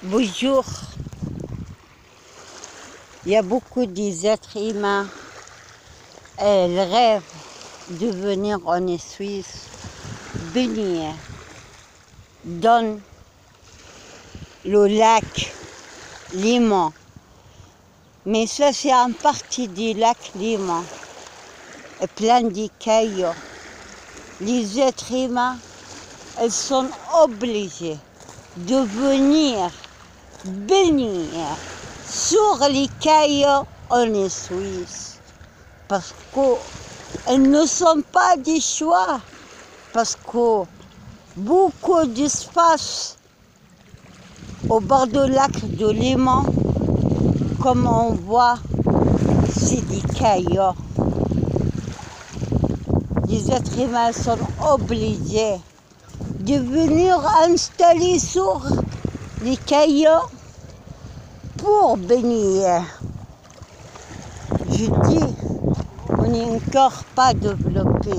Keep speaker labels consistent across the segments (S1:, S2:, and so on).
S1: Bonjour. Il y a beaucoup d'êtres humains. Elles rêvent de venir en Suisse, baigner dans le lac Léman. Mais ça, c'est en partie du lac Léman, plein de cailloux. Les êtres humains, elles sont obligés de venir baigner sur les cailloux en Suisse. Parce qu'elles ne sont pas des choix. Parce que beaucoup d'espace au bord du lac de Léman, comme on voit, c'est des cailloux. Les êtres humains sont obligés de venir installer sur les cailloux pour baigner. Je dis, on n'est encore pas développé.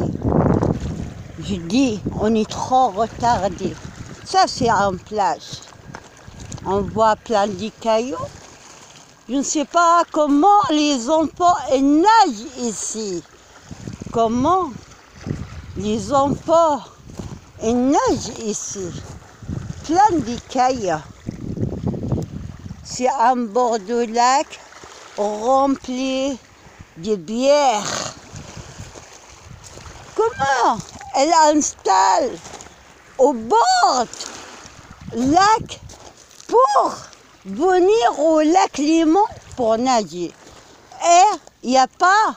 S1: Je dis, on est trop retardé. Ça, c'est en plage. On voit plein de cailloux. Je ne sais pas comment les enfants nagent ici. Comment les enfants nagent ici. Plein de cailloux. C'est un bord de lac rempli de bière. Comment elle installe au bord du lac pour venir au lac Léman pour nager? Et il n'y a pas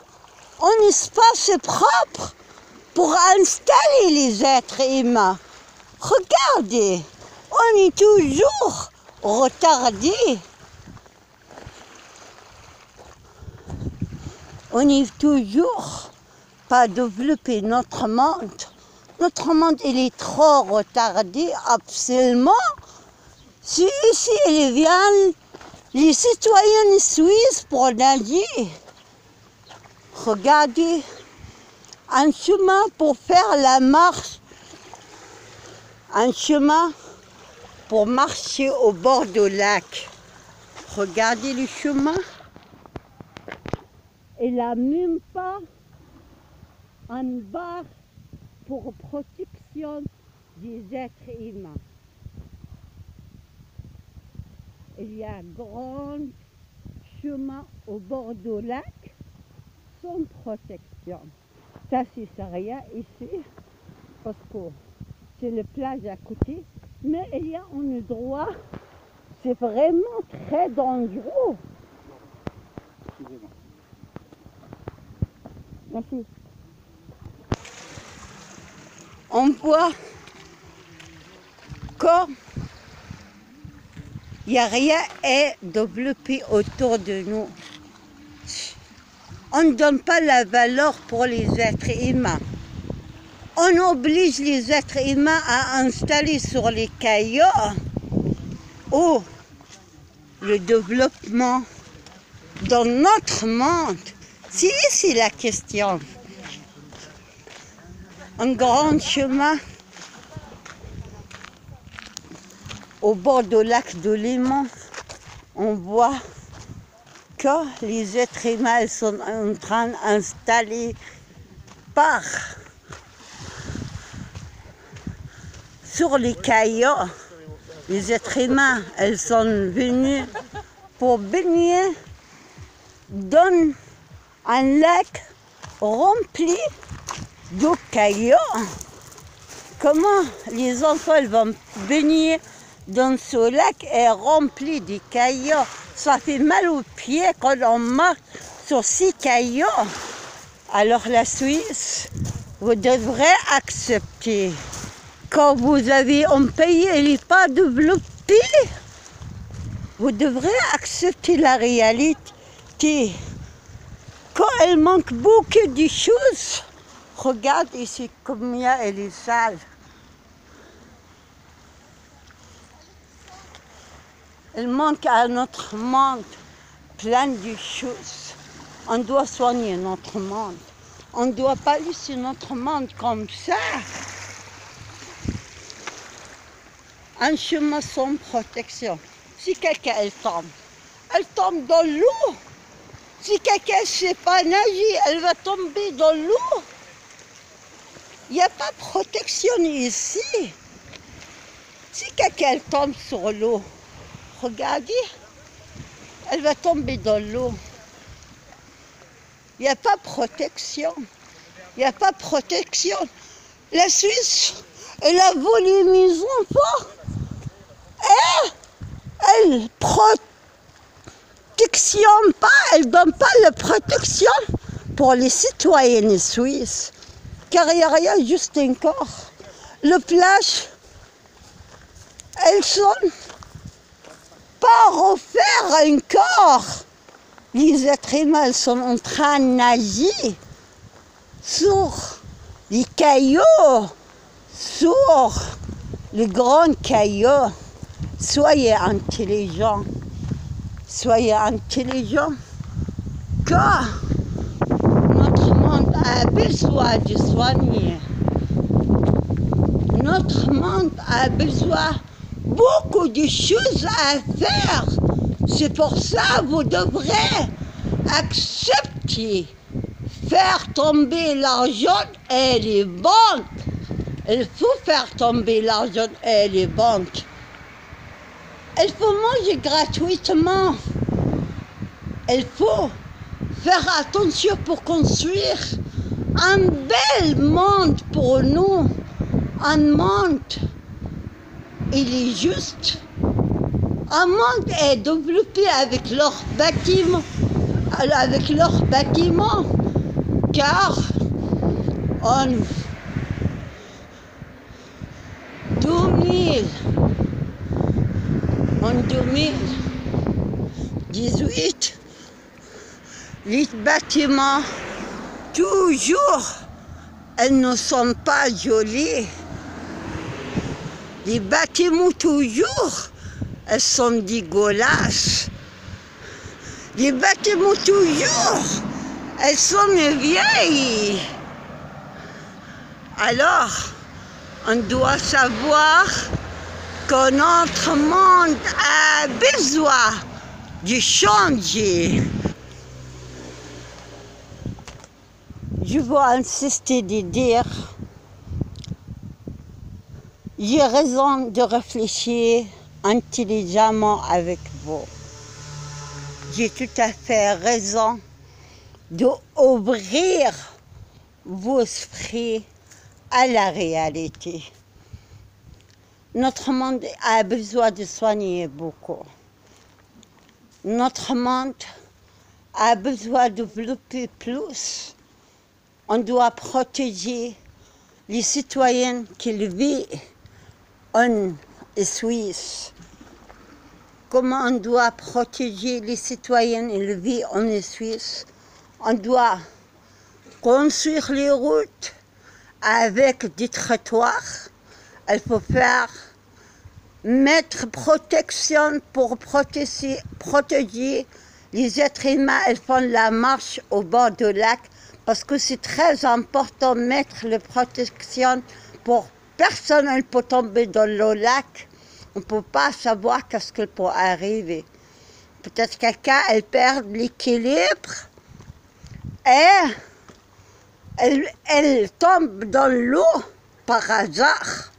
S1: un espace propre pour installer les êtres humains. Regardez, on est toujours retardé. On n'est toujours pas développé notre monde. Notre monde, il est trop retardé, absolument. Si ici, ils viennent, les citoyens suisses pour nager. Regardez, un chemin pour faire la marche. Un chemin pour marcher au bord du lac. Regardez le chemin. Il n'a même pas une barre pour protection des êtres humains. Il y a un grand chemin au bord du lac sans protection. Ça, c'est rien ici, parce que c'est la plage à côté. Mais il y a un endroit, c'est vraiment très dangereux. Merci. On voit qu'il n'y a rien à développer autour de nous. On ne donne pas la valeur pour les êtres humains. On oblige les êtres humains à installer sur les cailloux où le développement dans notre monde. C'est la question. Un grand chemin au bord du lac de Léman, on voit que les êtres humains sont en train d'installer par sur les cailloux. Les êtres humains, elles sont venus pour baigner dans un lac rempli de cailloux. Comment les enfants vont baigner dans ce lac est rempli de cailloux? Ça fait mal aux pieds quand on marche sur ces cailloux. Alors la Suisse, vous devrez accepter. Quand vous avez un pays, il n'est pas développé, vous devrez accepter la réalité. Quand il manque beaucoup de choses, regarde ici combien elle est sale. Il manque à notre monde plein de choses. On doit soigner notre monde. On ne doit pas laisser notre monde comme ça. Un chemin sans protection. Si quelqu'un elle tombe dans l'eau. Si quelqu'un ne sait pas nager, elle va tomber dans l'eau. Il n'y a pas de protection ici. Si quelqu'un tombe sur l'eau, regardez, elle va tomber dans l'eau. Il n'y a pas de protection. Il n'y a pas de protection. La Suisse, elle a volé mes enfants. Elle protectionne pas, elle ne donne pas la protection pour les citoyennes suisses. Car il n'y a rien, juste un corps. Le plage, elles sont pas refaire un corps. Les êtres humains, elles sont en train de nager sur les cailloux, sur les grands cailloux. Soyez intelligents, car notre monde a besoin de soigner. Notre monde a besoin beaucoup de choses à faire. C'est pour ça que vous devrez accepter, faire tomber l'argent et les banques. Il faut faire tomber l'argent et les banques. Il faut manger gratuitement. Il faut faire attention pour construire un bel monde pour nous. Un monde, il est juste. Un monde est développé avec leurs bâtiments, car en 2018, les bâtiments, toujours, elles ne sont pas jolis. Les bâtiments, toujours, elles sont dégueulasses. Les bâtiments, toujours, elles sont vieilles. Alors, on doit savoir que notre monde a besoin de changer. Je veux insister de dire, j'ai raison de réfléchir intelligemment avec vous. J'ai tout à fait raison d'ouvrir vos esprits à la réalité. Notre monde a besoin de soigner beaucoup. Notre monde a besoin de développer plus. On doit protéger les citoyens qui vivent en Suisse. Comment on doit protéger les citoyens qui vivent en Suisse? On doit construire les routes avec des trottoirs. Il faut mettre protection pour protéger les êtres humains. Ils font la marche au bord du lac parce que c'est très important de mettre les protections pour personne ne peut tomber dans le lac. On ne peut pas savoir qu'est-ce qui peut arriver. Peut-être quelqu'un perd l'équilibre et elle tombe dans l'eau par hasard.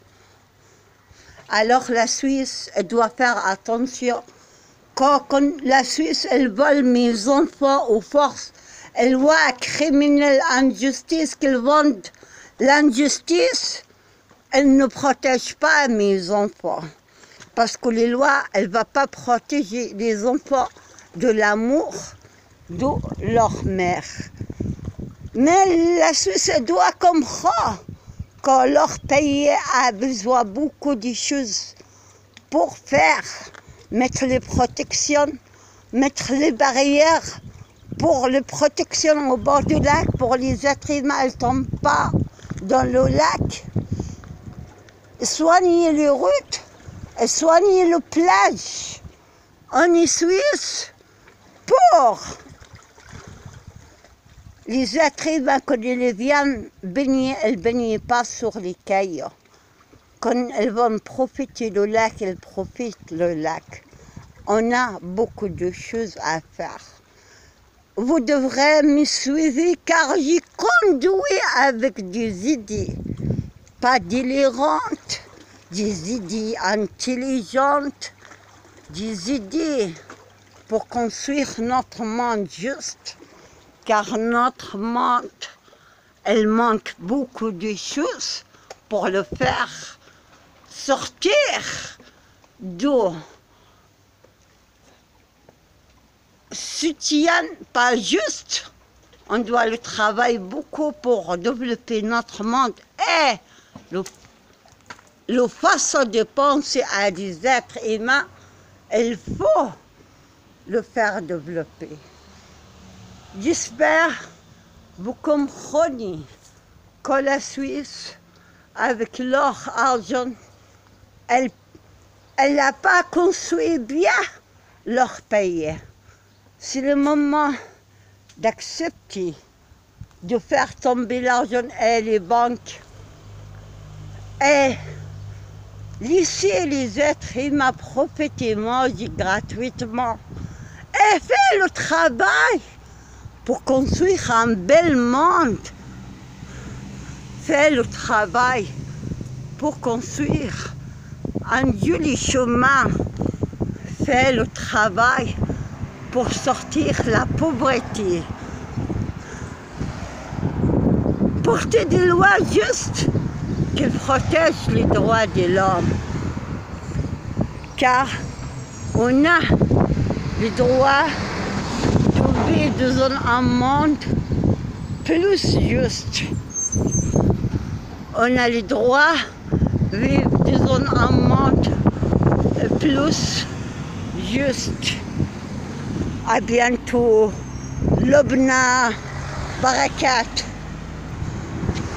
S1: Alors la Suisse, elle doit faire attention. Quand la Suisse, elle vole mes enfants aux forces, elle voit criminels en justice qu'ils vendent l'injustice, elle ne protège pas mes enfants. Parce que les lois, elle ne vont pas protéger les enfants de l'amour de leur mère. Mais la Suisse, elle doit comprendre que leur pays a besoin de beaucoup de choses pour faire, mettre les protections, mettre les barrières pour les protections au bord du lac, pour les êtres humains ne tombent pas dans le lac. Soigner les routes, et soigner les plages en Suisse pour les êtres humains, quand ils viennent baigner, elles ne baignent pas sur les cailloux. Quand elles vont profiter du lac, elles profitent du lac. On a beaucoup de choses à faire. Vous devrez me suivre car j'y conduis avec des idées, pas délirantes, des idées intelligentes, des idées pour construire notre monde juste, car notre monde, elle manque beaucoup de choses pour le faire sortir d'eau. Soutien pas juste, on doit le travailler beaucoup pour développer notre monde et le façon de penser à des êtres humains, il faut le faire développer. J'espère vous comprenez que la Suisse, avec leur argent, elle n'a pas construit bien leur pays. C'est le moment d'accepter de faire tomber l'argent et les banques et laisser les êtres humains profiter, manger gratuitement et faire le travail pour construire un bel monde. Faire le travail pour construire un joli chemin. Faire le travail pour sortir la pauvreté. Porter des lois justes qui protègent les droits de l'homme. Car on a le droit de vivre dans un monde plus juste. On a le droit de vivre dans un monde plus juste. À bientôt. Lobna Barakat.